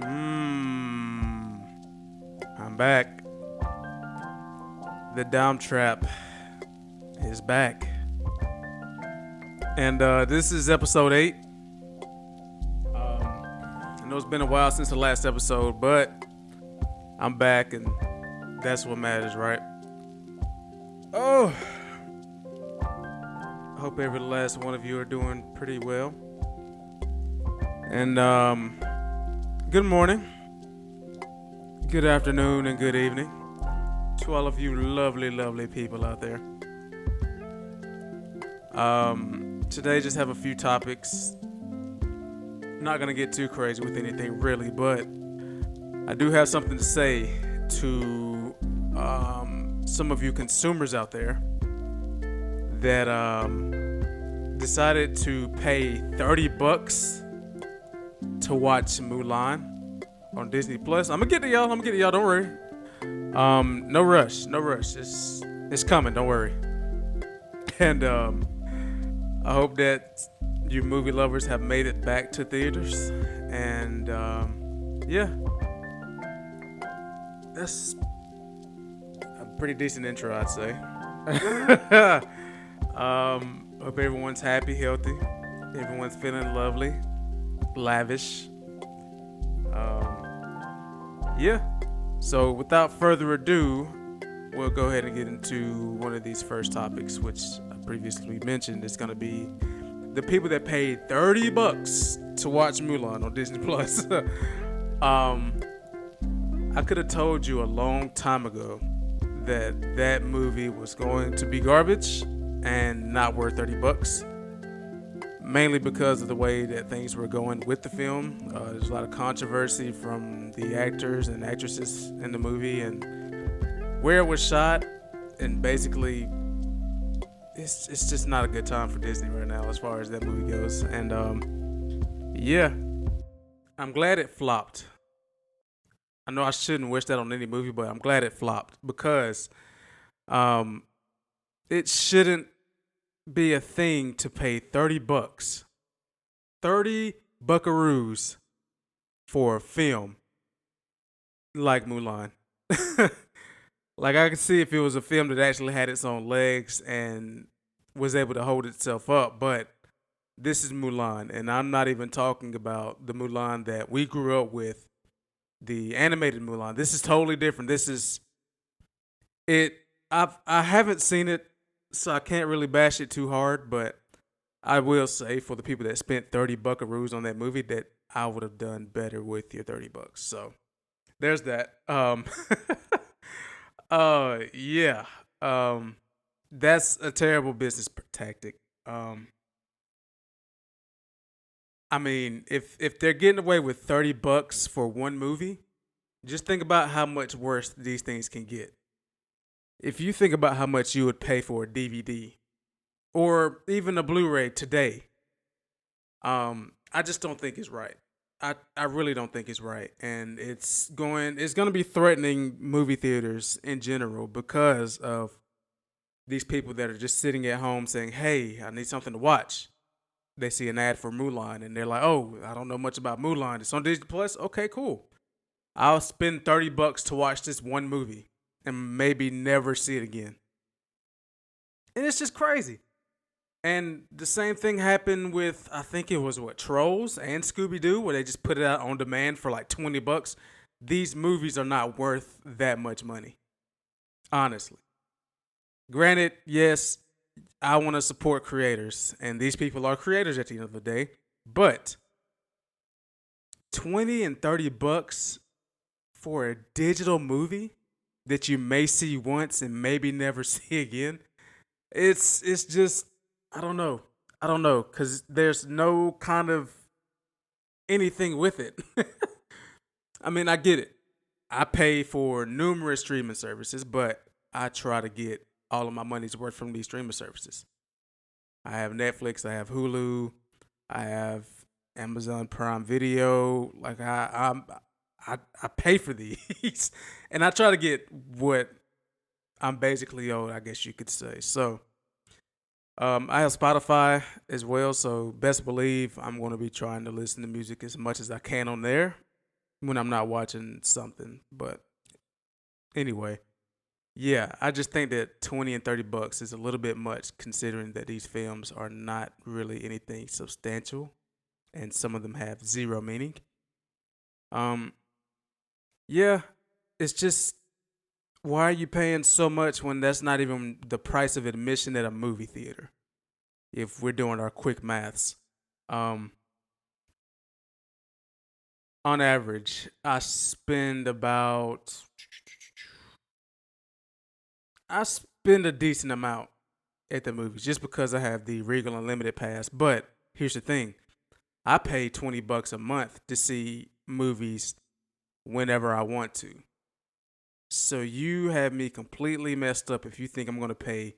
I'm back. The Dom Trap is back. And this is episode 8. I know it's been a while since the last episode, but I'm back and that's what matters, right? Oh, I hope every last one of you are doing pretty well. And good morning, good afternoon, and good evening to all of you lovely, lovely people out there. Today just have a few topics. Not gonna get too crazy with anything really, but I do have something to say to some of you consumers out there that decided to pay $30 to watch Mulan on Disney Plus. I'm gonna get to y'all. Don't worry. No rush. It's coming. Don't worry. And I hope that you movie lovers have made it back to theaters. And yeah, that's a pretty decent intro, I'd say. Hope everyone's happy, healthy. Everyone's feeling lovely, lavish. Yeah. So without further ado, we'll go ahead and get into one of these first topics, which I previously mentioned. It's gonna be the people that paid $30 to watch Mulan on Disney Plus. I could have told you a long time ago that movie was going to be garbage and not worth $30. Mainly because of the way that things were going with the film. There's a lot of controversy from the actors and actresses in the movie and where it was shot, and basically it's just not a good time for Disney right now as far as that movie goes. And yeah, I'm glad it flopped. I know I shouldn't wish that on any movie, but I'm glad it flopped because it shouldn't be a thing to pay $30, 30 buckaroos for a film like Mulan. Like, I could see if it was a film that actually had its own legs and was able to hold itself up, but this is Mulan, and I'm not even talking about the Mulan that we grew up with, the animated Mulan. This is totally different. This is it. I haven't seen it, so I can't really bash it too hard, but I will say for the people that spent 30 buckaroos on that movie that I would have done better with your $30. So there's that. Yeah. That's a terrible business tactic. I mean, if they're getting away with $30 for one movie, just think about how much worse these things can get. If you think about how much you would pay for a DVD or even a Blu-ray today, I just don't think it's right. I really don't think it's right, and it's going to be threatening movie theaters in general because of these people that are just sitting at home saying, "Hey, I need something to watch." They see an ad for Mulan and they're like, "Oh, I don't know much about Mulan. It's on Disney Plus. Okay, cool. I'll spend $30 to watch this one movie and maybe never see it again." And it's just crazy. And the same thing happened with, I think it was what, Trolls and Scooby Doo, where they just put it out on demand for like $20. These movies are not worth that much money, honestly. Granted, yes, I want to support creators, and these people are creators at the end of the day, but 20 and $30 for a digital movie that you may see once and maybe never see again, it's just, I don't know. I don't know, because there's no kind of anything with it. I mean, I get it. I pay for numerous streaming services, but I try to get all of my money's worth from these streaming services. I have Netflix, I have Hulu, I have Amazon Prime Video. Like, I pay for these, and I try to get what I'm basically owed, I guess you could say. So I have Spotify as well, so best believe I'm going to be trying to listen to music as much as I can on there. when I'm not watching something. But anyway, yeah, I just think that 20 and $30 is a little bit much considering that these films are not really anything substantial and some of them have zero meaning. Um, yeah, it's just why are you paying so much when that's not even the price of admission at a movie theater? If we're doing our quick maths, um, on average, I spend a decent amount at the movies just because I have the Regal Unlimited pass. But here's the thing: I pay $20 a month to see movies whenever I want to. So you have me completely messed up if you think I'm gonna pay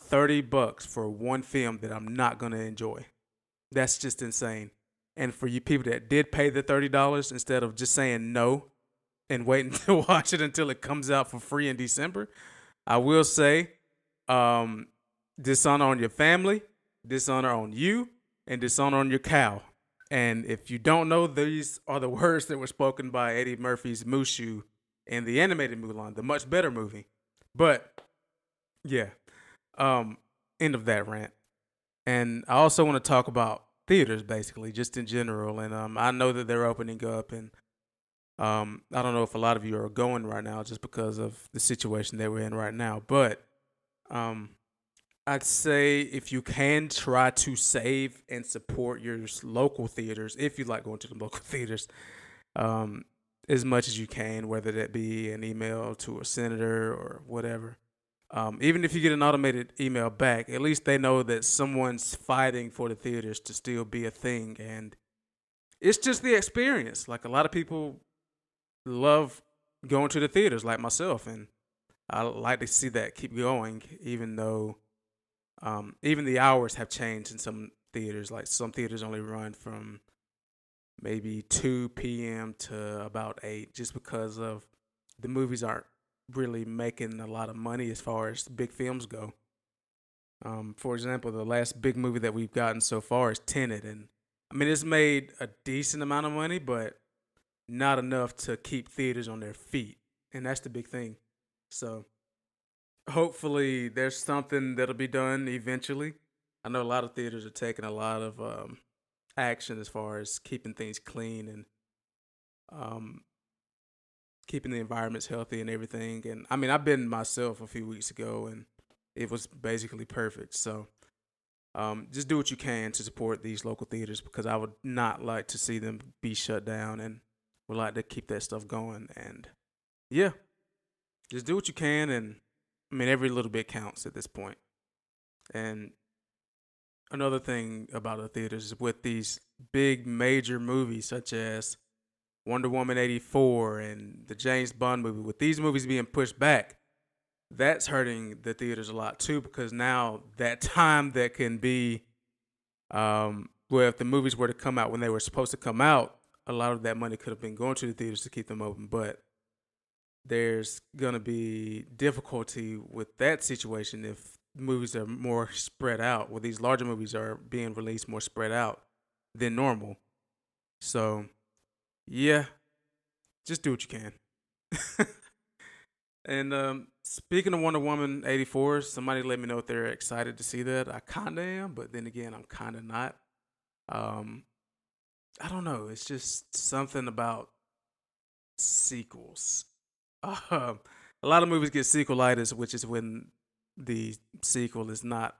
$30 for one film that I'm not gonna enjoy. That's just insane. And for you people that did pay the $30 instead of just saying no and waiting to watch it until it comes out for free in December, I will say, um, dishonor on your family, dishonor on you, and dishonor on your cow. And if you don't know, these are the words that were spoken by Eddie Murphy's Mushu in the animated Mulan, the much better movie. But yeah, um, end of that rant. And I also want to talk about theaters, basically, just in general. And I know that they're opening up, and I don't know if a lot of you are going right now just because of the situation that we're in right now. But um, I'd say if you can try to save and support your local theaters, if you like going to the local theaters, um, as much as you can, whether that be an email to a senator or whatever. Even if you get an automated email back, at least they know that someone's fighting for the theaters to still be a thing. And it's just the experience. Like a lot of people love going to the theaters, like myself. And I like to see that keep going, even though even the hours have changed in some theaters. Like some theaters only run from maybe 2 p.m. to about 8 just because of the movies aren't really making a lot of money as far as big films go. For example, the last big movie that we've gotten so far is Tenet, and I mean it's made a decent amount of money, but not enough to keep theaters on their feet, and that's the big thing. So hopefully, there's something that'll be done eventually. I know a lot of theaters are taking a lot of action as far as keeping things clean and um, keeping the environments healthy and everything. And I mean, I've been myself a few weeks ago, and it was basically perfect. So just do what you can to support these local theaters because I would not like to see them be shut down and would like to keep that stuff going. And yeah, just do what you can. And I mean, every little bit counts at this point. And another thing about the theaters is with these big major movies such as Wonder Woman 84 and the James Bond movie, with these movies being pushed back, that's hurting the theaters a lot too because now that time that can be where if the movies were to come out when they were supposed to come out, a lot of that money could have been going to the theaters to keep them open. But there's gonna be difficulty with that situation if movies are more spread out. Well, these larger movies are being released more spread out than normal. So yeah, just do what you can. And speaking of Wonder Woman 84, somebody let me know if they're excited to see that. I kinda am, but then again, I'm kinda not. Um, I don't know. It's just something about sequels. Um, a lot of movies get sequelitis, which is when the sequel is not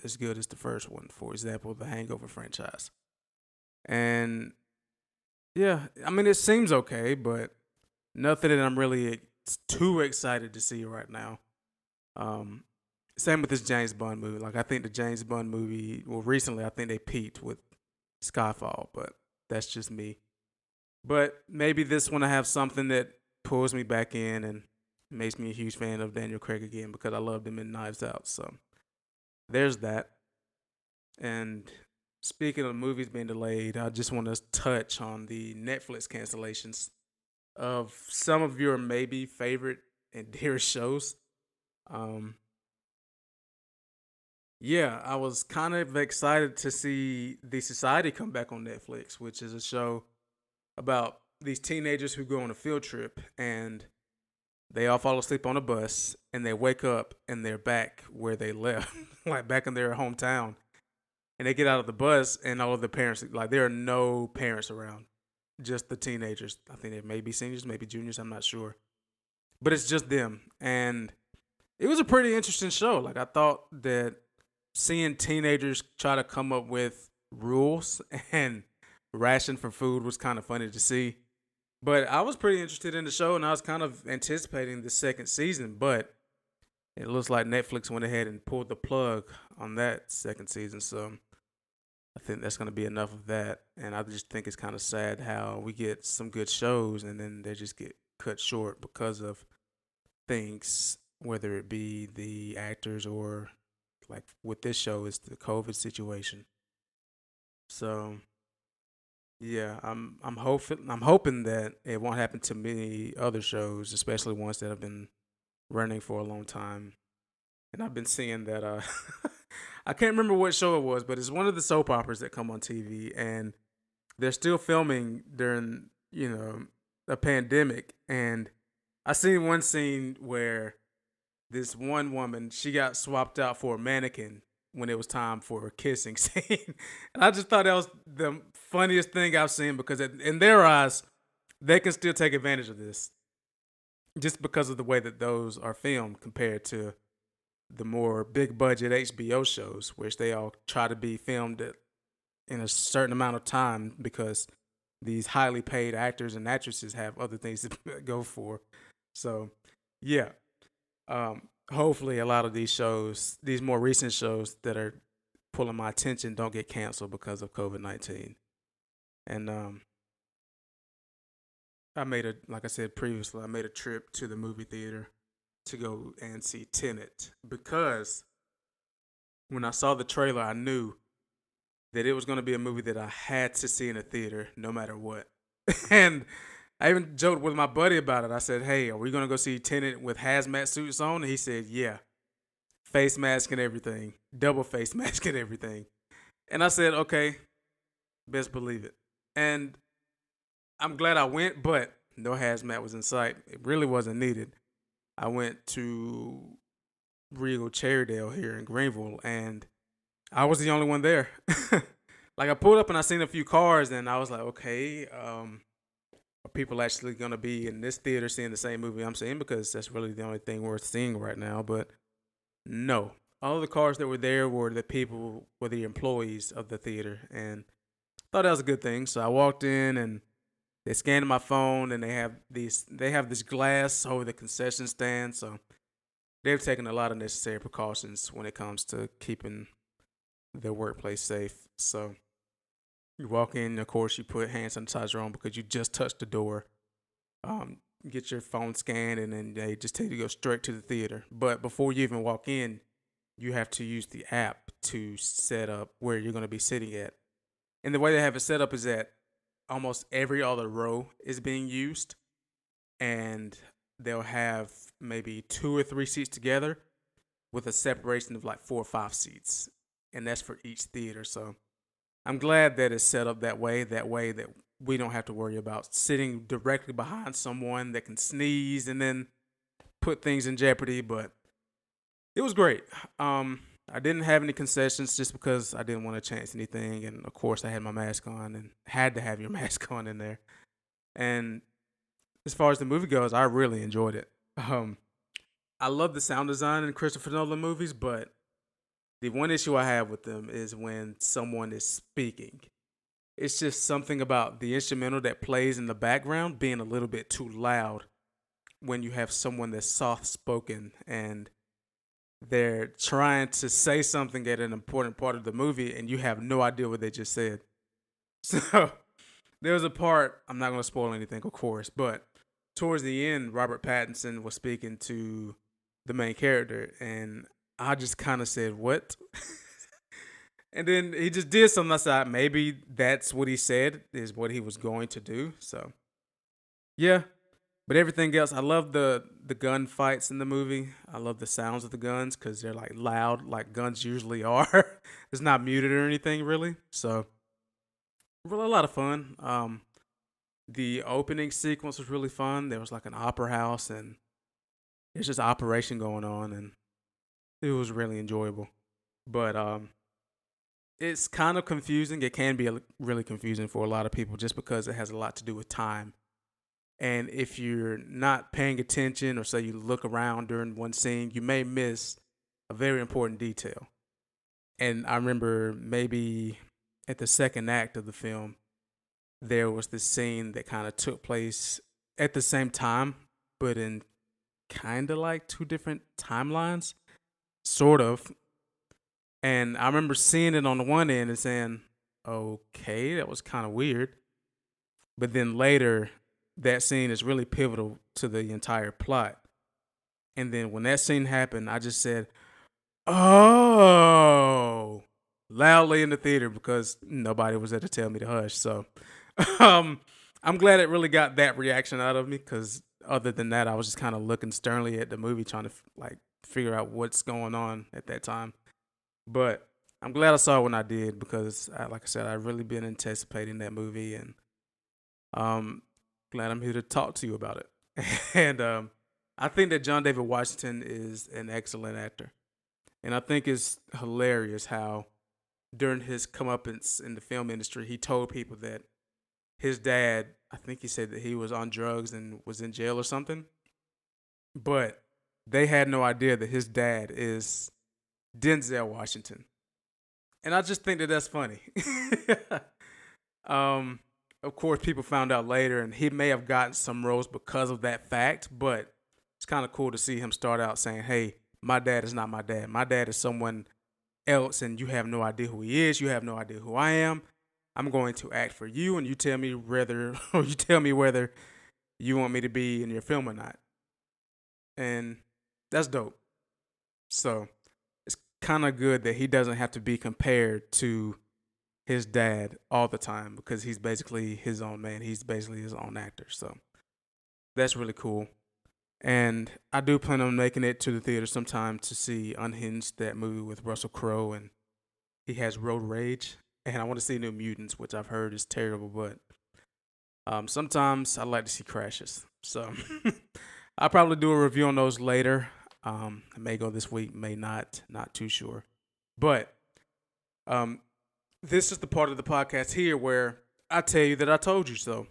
as good as the first one. For example, the Hangover franchise. And yeah, I mean, it seems okay, but nothing that I'm really too excited to see right now. Um, Same with this James Bond movie. Like, I think the James Bond movie, well, recently, I think they peaked with Skyfall, but that's just me. But maybe this one I have something that pulls me back in and makes me a huge fan of Daniel Craig again because I loved him in Knives Out. So there's that. And speaking of movies being delayed, I just want to touch on the Netflix cancellations of some of your maybe favorite and dearest shows. Um, yeah, I was kind of excited to see The Society come back on Netflix, which is a show about these teenagers who go on a field trip and they all fall asleep on a bus and they wake up and they're back where they left, like back in their hometown. And they get out of the bus and all of the parents, like there are no parents around, just the teenagers. I think they may be seniors, maybe juniors, I'm not sure. But it's just them. And it was a pretty interesting show. Like I thought that seeing teenagers try to come up with rules and ration for food was kind of funny to see. But I was pretty interested in the show and I was kind of anticipating the second season, but it looks like Netflix went ahead and pulled the plug on that second season. So I think that's going to be enough of that. And I just think it's kind of sad how we get some good shows and then they just get cut short because of things, whether it be the actors or like with this show, it's the COVID situation. So yeah, I'm hoping that it won't happen to many other shows, especially ones that have been running for a long time. And I've been seeing that I can't remember what show it was, but it's one of the soap operas that come on TV and they're still filming during, a pandemic. And I seen one scene where this one woman, she got swapped out for a mannequin when it was time for a kissing scene. And I just thought that was the funniest thing I've seen because in their eyes, they can still take advantage of this just because of the way that those are filmed compared to the more big budget HBO shows, which they all try to be filmed in a certain amount of time because these highly paid actors and actresses have other things to go for. So, yeah, hopefully a lot of these shows, these more recent shows that are pulling my attention, don't get canceled because of COVID-19. And like I said previously, I made a trip to the movie theater to go and see Tenet because when I saw the trailer, I knew that it was going to be a movie that I had to see in a theater no matter what. And I even joked with my buddy about it. I said, "Hey, are we going to go see Tenet with hazmat suits on?" And he said, "Yeah, face mask and everything, double face mask and everything." And I said, "Okay, best believe it." And I'm glad I went, but no hazmat was in sight. It really wasn't needed. I went to Regal Cherrydale here in Greenville, and I was the only one there. Like I pulled up and I seen a few cars, and I was like, okay, are people actually gonna be in this theater seeing the same movie I'm seeing? Because that's really the only thing worth seeing right now. But no, all of the cars that were there were the employees of the theater, and thought that was a good thing. So I walked in and they scanned my phone, and they have this glass over the concession stand, so they've taken a lot of necessary precautions when it comes to keeping their workplace safe. So you walk in, of course, you put hand sanitizer on because you just touched the door. Get your phone scanned, and then they just tell you to go straight to the theater. But before you even walk in, you have to use the app to set up where you're going to be sitting at. And the way they have it set up is that almost every other row is being used, and they'll have maybe two or three seats together with a separation of like 4 or 5 seats, and that's for each theater. So I'm glad that it's set up that way. That way that we don't have to worry about sitting directly behind someone that can sneeze and then put things in jeopardy. But it was great. I didn't have any concessions just because I didn't want to chance anything, and of course I had my mask on and had to have your mask on in there. And as far as the movie goes, I really enjoyed it. Um, I love the sound design in Christopher Nolan movies, but the one issue I have with them is when someone is speaking. It's just something about the instrumental that plays in the background being a little bit too loud when you have someone that's soft spoken and they're trying to say something at an important part of the movie and you have no idea what they just said. So there was a part, I'm not going to spoil anything, of course, but towards the end, Robert Pattinson was speaking to the main character, and I just kind of said, "What?" And then he just did something. I said, maybe that's what he said is what he was going to do. So yeah, but everything else, I love the gun fights in the movie. I love the sounds of the guns because they're like loud, like guns usually are. It's not muted or anything really. So really a lot of fun. The opening sequence was really fun. There was like an opera house and there's just operation going on, and it was really enjoyable. But it's kind of confusing. It can be really confusing for a lot of people just because it has a lot to do with time. And if you're not paying attention, or say you look around during one scene, you may miss a very important detail. And I remember maybe at the second act of the film, there was this scene that kind of took place at the same time, but in kind of like two different timelines, sort of. And I remember seeing it on the one end and saying, okay, that was kind of weird. But then later, that scene is really pivotal to the entire plot. And then when that scene happened, I just said, oh, loudly in the theater because nobody was there to tell me to hush. So um, I'm glad it really got that reaction out of me because other than that, I was just kind of looking sternly at the movie trying to like figure out what's going on at that time. But I'm glad I saw it when I did because, like I said, I've really been anticipating that movie, and um, glad I'm here to talk to you about it. And I think that John David Washington is an excellent actor, and I think it's hilarious how during his comeuppance in the film industry, he told people that his dad, I think he said that he was on drugs and was in jail or something, but they had no idea that his dad is Denzel Washington. And I just think that that's funny. um, of course, people found out later, and he may have gotten some roles because of that fact. But it's kind of cool to see him start out saying, "Hey, my dad is not my dad. My dad is someone else, and you have no idea who he is. You have no idea who I am. I'm going to act for you, and you tell me whether, or you tell me whether you want me to be in your film or not." And that's dope. So it's kind of good that he doesn't have to be compared to his dad all the time because he's basically his own man. He's basically his own actor. So that's really cool. And I do plan on making it to the theater sometime to see Unhinged, that movie with Russell Crowe, and he has Road Rage. And I want to see New Mutants, which I've heard is terrible, but sometimes I like to see crashes. So I'll probably do a review on those later. I may go this week, may not, not too sure. But um, this is the part of the podcast here where I tell you that I told you so.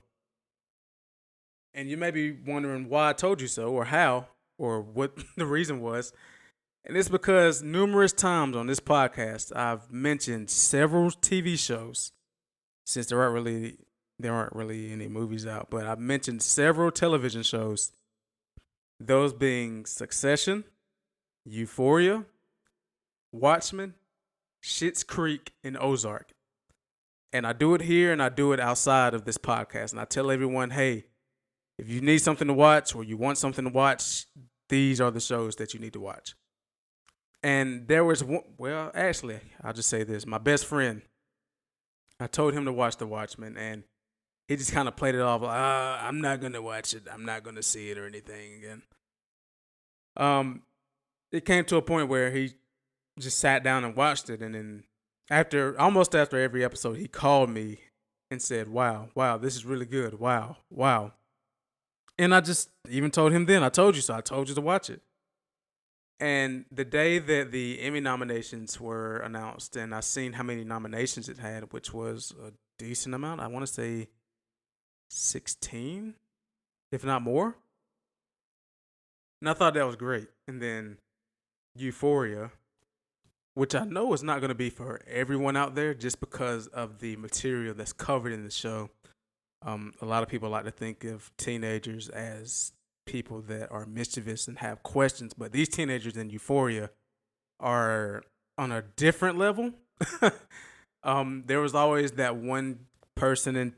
And you may be wondering why I told you so, or how, or what the reason was. And it's because numerous times on this podcast, I've mentioned several TV shows, since there aren't really any movies out, but I've mentioned several television shows, those being Succession, Euphoria, Watchmen, Schitt's Creek, and Ozark. And I do it here and I do it outside of this podcast. And I tell everyone, hey, if you need something to watch or you want something to watch, these are the shows that you need to watch. And there was one, well, actually, I'll just say this. My best friend, I told him to watch The Watchmen, and he just kind of played it off like, I'm not going to watch it. I'm not going to see it or anything again. It came to a point where he just sat down and watched it, and then almost after every episode, he called me and said, wow, this is really good. Wow. And I just even told him then, I told you so. I told you to watch it. And the day that the Emmy nominations were announced, and I seen how many nominations it had, which was a decent amount. I want to say 16, if not more. And I thought that was great. And then Euphoria, which I know is not going to be for everyone out there just because of the material that's covered in the show. A lot of people like to think of teenagers as people that are mischievous and have questions, but these teenagers in Euphoria are on a different level. There was always that one person in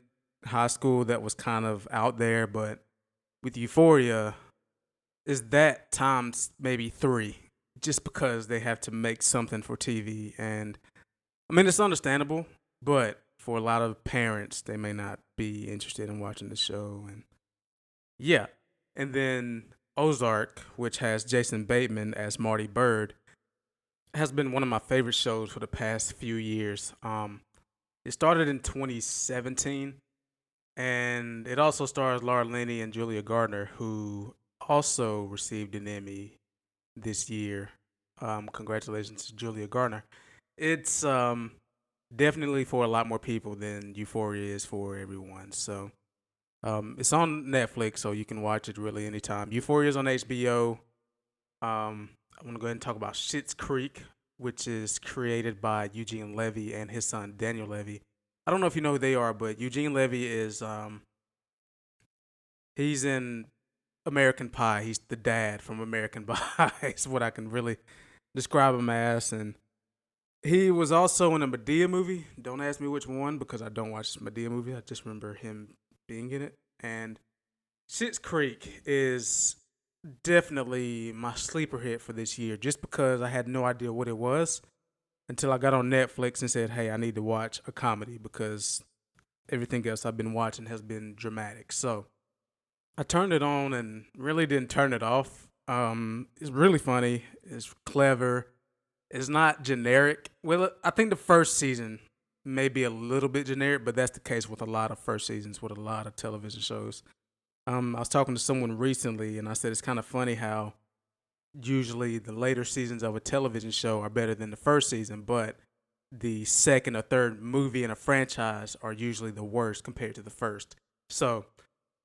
high school that was kind of out there, but with Euphoria, is that times maybe three, just because they have to make something for TV. And I mean, it's understandable, but for a lot of parents, they may not be interested in watching the show. And yeah. And then Ozark, which has Jason Bateman as Marty Bird, has been one of my favorite shows for the past few years. It started in 2017, and it also stars Laura Linney and Julia Gardner, who also received an Emmy this year. Congratulations to Julia Gardner. It's definitely for a lot more people than Euphoria is for everyone. So it's on Netflix, so you can watch it really anytime. Euphoria is on HBO. I want to go ahead and talk about Schitt's Creek, which is created by Eugene Levy and his son Daniel Levy. I don't know if you know who they are, but Eugene Levy is he's in American Pie. He's the dad from American Pie. Is what I can really describe him as, and he was also in a Medea movie. Don't ask me which one because I don't watch Medea movie. I just remember him being in it. And Schitt's Creek is definitely my sleeper hit for this year, just because I had no idea what it was until I got on Netflix and said, "Hey, I need to watch a comedy because everything else I've been watching has been dramatic." So I turned it on and really didn't turn it off. It's really funny. It's clever. It's not generic. Well, I think the first season may be a little bit generic, but that's the case with a lot of first seasons with a lot of television shows. I was talking to someone recently, and I said it's kind of funny how usually the later seasons of a television show are better than the first season, but the second or third movie in a franchise are usually the worst compared to the first. So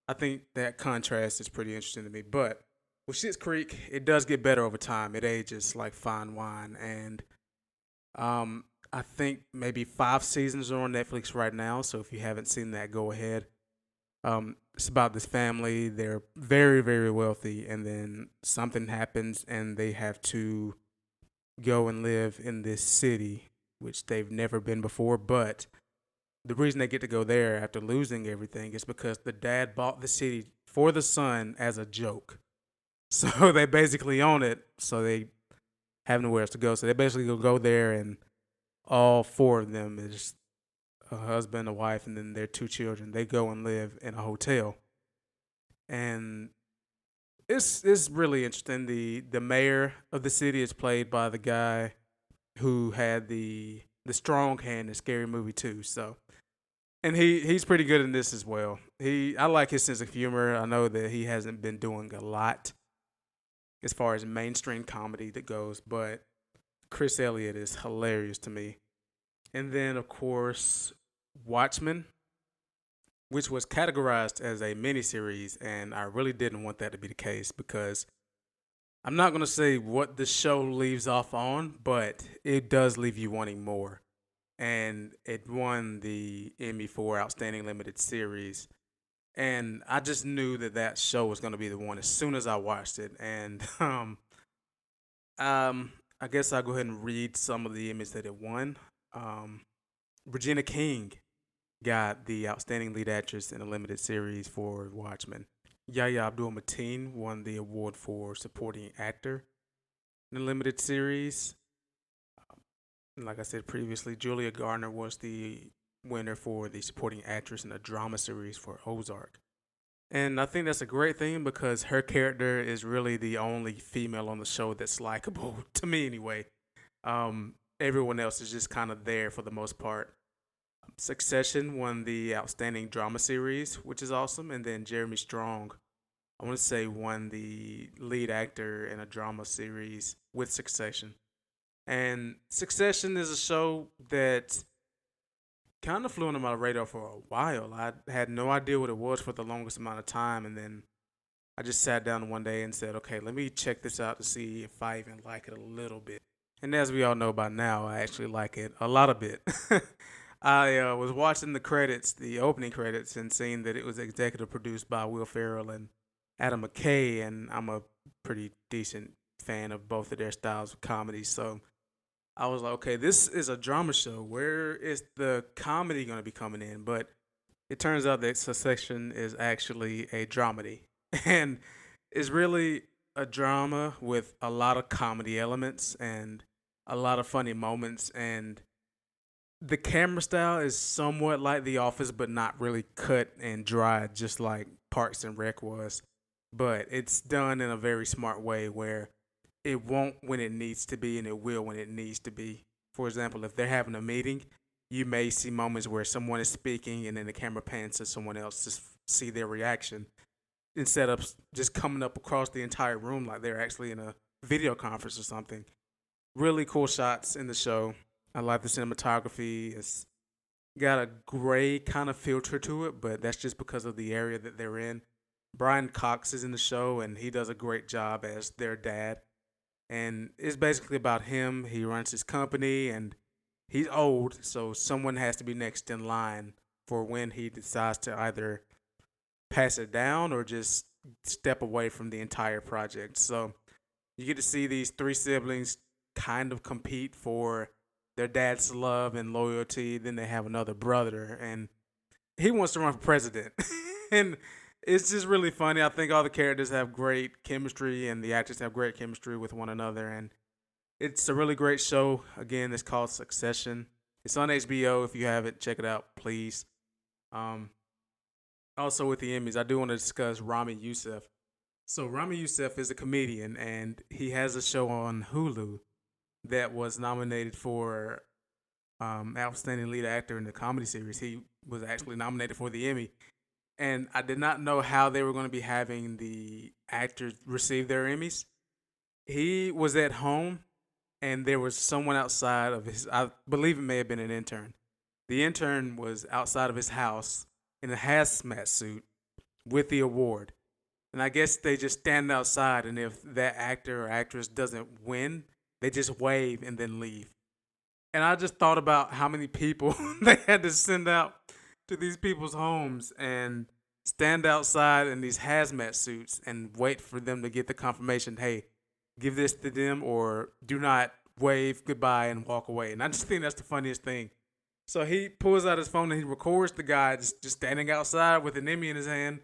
I think that contrast is pretty interesting to me. But with Schitt's Creek, it does get better over time. It ages like fine wine, and I think maybe 5 seasons are on Netflix right now. So if you haven't seen that, go ahead. It's about this family. They're very, very wealthy, and then something happens, and they have to go and live in this city, which they've never been before. But the reason they get to go there after losing everything is because the dad bought the city for the son as a joke. So they basically own it. So they have nowhere else to go. So they basically go there, and all four of them is a husband, a wife, and then their 2 children. They go and live in a hotel, and it's really interesting. The mayor of the city is played by the guy who had the strong hand in Scary Movie 2. So and he's pretty good in this as well. I like his sense of humor. I know that he hasn't been doing a lot as far as mainstream comedy that goes, but Chris Elliott is hilarious to me. And then of course Watchmen, which was categorized as a miniseries, and I really didn't want that to be the case because I'm not gonna say what the show leaves off on, but it does leave you wanting more. And it won the Emmy for Outstanding Limited Series. And I just knew that that show was going to be the one as soon as I watched it. And I guess I'll go ahead and read some of the Emmys that it won. Um, Regina King got the Outstanding Lead Actress in a Limited Series for Watchmen. Yahya Abdul Mateen won the award for Supporting Actor in a Limited Series. Like I said previously, Julia Garner was the winner for the supporting actress in a drama series for Ozark. And I think that's a great thing because her character is really the only female on the show that's likable to me anyway. Everyone else is just kind of there for the most part. Succession won the outstanding drama series, which is awesome, and then Jeremy Strong, I want to say, won the lead actor in a drama series with Succession. And Succession is a show that kind of flew under my radar for a while. I had no idea what it was for the longest amount of time. And then I just sat down one day and said, okay, let me check this out to see if I even like it a little bit. And as we all know by now, I actually like it a lot of bit. I was watching the credits, the opening credits, and seeing that it was executive produced by Will Ferrell and Adam McKay. And I'm a pretty decent fan of both of their styles of comedy. So I was like, okay, this is a drama show. Where is the comedy going to be coming in? But it turns out that Succession is actually a dramedy. And it's really a drama with a lot of comedy elements and a lot of funny moments. And the camera style is somewhat like The Office, but not really cut and dry, just like Parks and Rec was. But it's done in a very smart way where it won't when it needs to be and it will when it needs to be. For example, if they're having a meeting, you may see moments where someone is speaking and then the camera pans to someone else to see their reaction instead of just coming up across the entire room like they're actually in a video conference or something. Really cool shots in the show. I like the cinematography. It's got a gray kind of filter to it, but that's just because of the area that they're in. Brian Cox is in the show, and he does a great job as their dad. And it's basically about him. He runs his company, and he's old, so someone has to be next in line for when he decides to either pass it down or just step away from the entire project. So you get to see these three siblings kind of compete for their dad's love and loyalty. Then they have another brother, and he wants to run for president. And it's just really funny. I think all the characters have great chemistry, and the actors have great chemistry with one another. And it's a really great show. Again, it's called Succession. It's on HBO. If you haven't, check it out, please. Um, Also, with the Emmys, I do want to discuss Rami Youssef. So, Rami Youssef is a comedian, and he has a show on Hulu that was nominated for Outstanding Lead Actor in the Comedy Series. He was actually nominated for the Emmy. And I did not know how they were going to be having the actors receive their Emmys. He was at home, and there was someone outside of his, I believe it may have been an intern. The intern was outside of his house in a hazmat suit with the award. And I guess they just stand outside, and if that actor or actress doesn't win, they just wave and then leave. And I just thought about how many people they had to send out to these people's homes and stand outside in these hazmat suits and wait for them to get the confirmation, hey, give this to them or do not wave goodbye and walk away. And I just think that's the funniest thing. So he pulls out his phone and he records the guy just standing outside with an Emmy in his hand,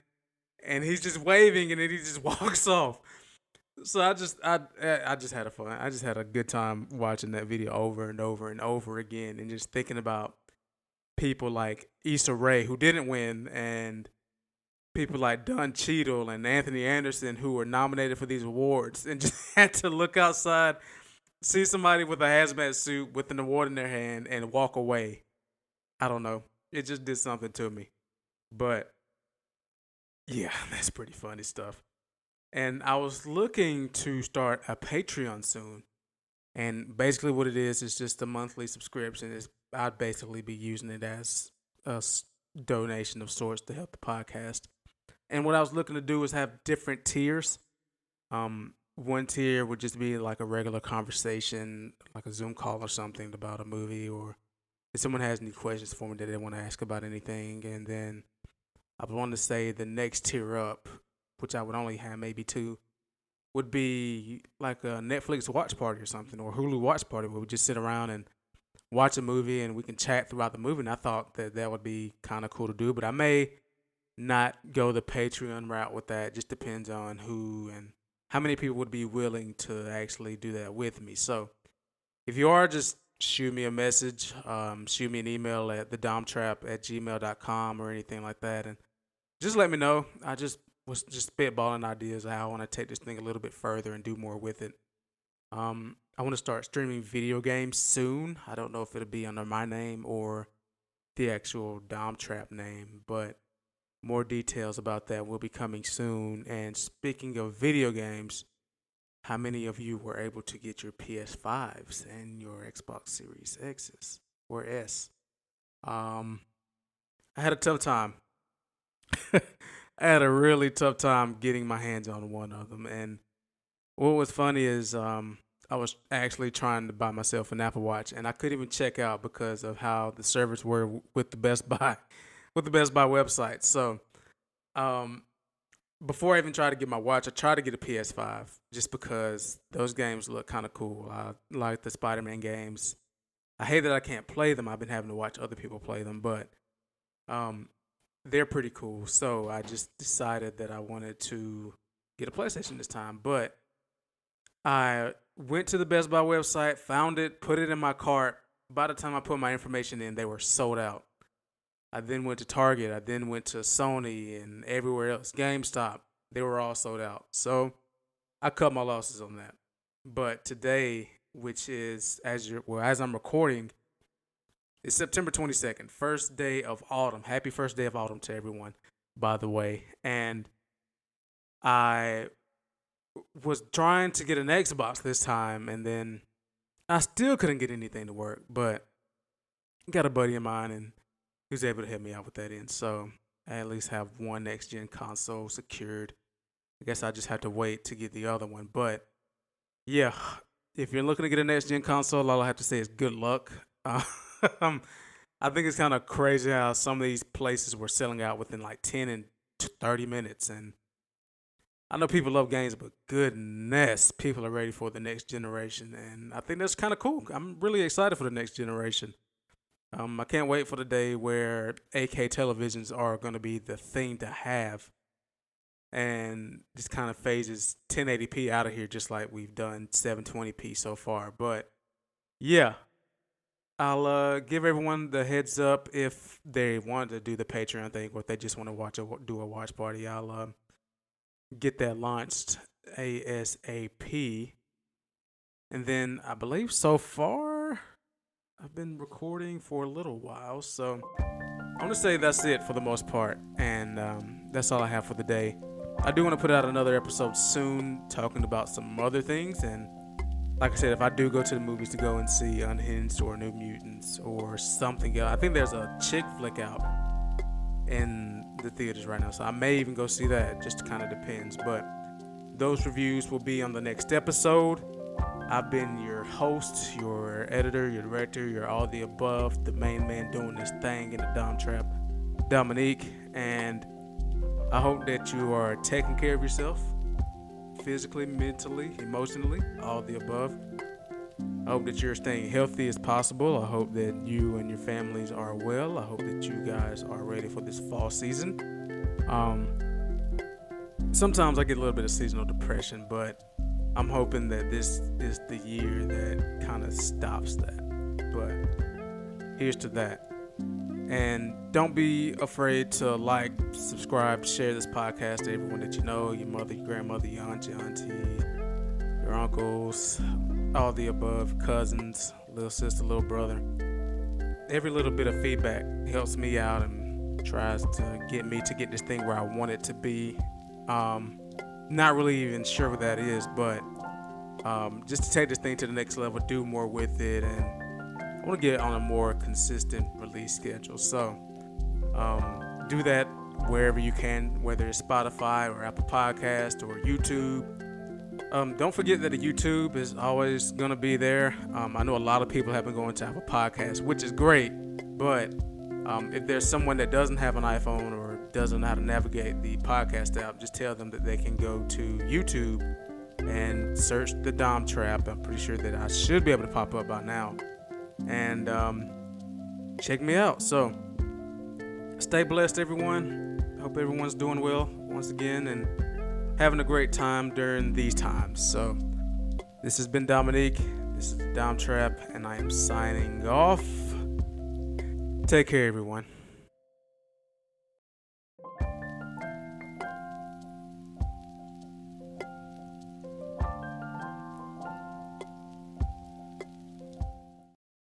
and he's just waving, and then he just walks off. So I just had a fun. I just had a good time watching that video over and over and over again, and just thinking about people like Issa Rae who didn't win, and people like Don Cheadle and Anthony Anderson who were nominated for these awards, and just had to look outside, see somebody with a hazmat suit with an award in their hand, and walk away. I don't know. It just did something to me. But yeah, that's pretty funny stuff. And I was looking to start a Patreon soon. And basically, what it is just a monthly subscription. I'd basically be using it as a donation of sorts to help the podcast. And what I was looking to do is have different tiers. One tier would just be like a regular conversation, like a Zoom call or something about a movie, or if someone has any questions for me that they want to ask about anything. And then I would want to say the next tier up, which I would only have maybe two, would be like a Netflix watch party or something, or Hulu watch party where we just sit around and watch a movie and we can chat throughout the movie. And I thought that would be kind of cool to do, but I may not go the Patreon route with that. Just depends on who and how many people would be willing to actually do that with me. So if you are, just shoot me a message, shoot me an email at thedomtrap@gmail.com or anything like that. And just let me know. I just was just spitballing ideas of how I want to take this thing a little bit further and do more with it. I want to start streaming video games soon. I don't know if it'll be under my name or the actual Dom Trap name, but more details about that will be coming soon. And speaking of video games, how many of you were able to get your PS5s and your Xbox Series X's or S? I had a tough time. I had a really tough time getting my hands on one of them. And what was funny is I was actually trying to buy myself an Apple Watch, and I couldn't even check out because of how the servers were with the Best Buy, with the Best Buy website. So, um, before I even tried to get my watch, I tried to get a PS5 just because those games look kind of cool. I like the Spider-Man games. I hate that I can't play them. I've been having to watch other people play them, but um, they're pretty cool. So I just decided that I wanted to get a PlayStation this time. But I went to the Best Buy website, found it, put it in my cart. By the time I put my information in, they were sold out. I then went to Target. I then went to Sony and everywhere else. GameStop. They were all sold out. So I cut my losses on that. But today, which is as I'm recording, It's September 22nd, first day of autumn. Happy first day of autumn to everyone, by the way. And I was trying to get an Xbox this time, and then I still couldn't get anything to work. But got a buddy of mine, and he was able to help me out with that end. So I at least have one next gen console secured. I guess I just have to wait to get the other one. But yeah, if you're looking to get a next gen console, all I have to say is good luck. I think it's kind of crazy how some of these places were selling out within like 10 and 30 minutes. And I know people love games, but goodness, people are ready for the next generation. And I think that's kind of cool. I'm really excited for the next generation. I can't wait for the day where 8K televisions are going to be the thing to have. And this kind of phases 1080p out of here, just like we've done 720p so far. But yeah, I'll give everyone the heads up if they want to do the Patreon thing or if they just want to do a watch party. I'll get that launched ASAP. And then I believe so far I've been recording for a little while. So I'm going to say that's it for the most part. And that's all I have for the day. I do want to put out another episode soon talking about some other things. And like I said, if I do go to the movies to go and see Unhinged or New Mutants or something else, I think there's a chick flick out in the theaters right now. So I may even go see that. It just kind of depends. But those reviews will be on the next episode. I've been your host, your editor, your director, your all the above, the main man doing this thing in the Dom Trap, Dominique. And I hope that you are taking care of yourself physically, mentally, emotionally, all the above. I hope that you're staying healthy as possible. I hope that you and your families are well. I hope that you guys are ready for this fall season. Sometimes I get a little bit of seasonal depression, but I'm hoping that this is the year that kind of stops that. But here's to that. And don't be afraid to like, subscribe, share this podcast to everyone that you know, your mother, your grandmother, your aunt, your auntie, your uncles, all the above, cousins, little sister, little brother. Every little bit of feedback helps me out and tries to get this thing where I want it to be. Not really even sure what that is, but just to take this thing to the next level, do more with it, and I want to get on a more consistent release schedule. So do that wherever you can, whether it's Spotify or Apple Podcast or YouTube. Don't forget that the YouTube is always going to be there. I know a lot of people have been going to Apple Podcasts, which is great. But if there's someone that doesn't have an iPhone or doesn't know how to navigate the podcast app, just tell them that they can go to YouTube and search the Dom Trap. I'm pretty sure that I should be able to pop up by now. And check me out. So stay blessed, everyone. Hope everyone's doing well once again and having a great time during these times. So this has been Dominique. This is the Dom Trap, and I am signing off. Take care, everyone.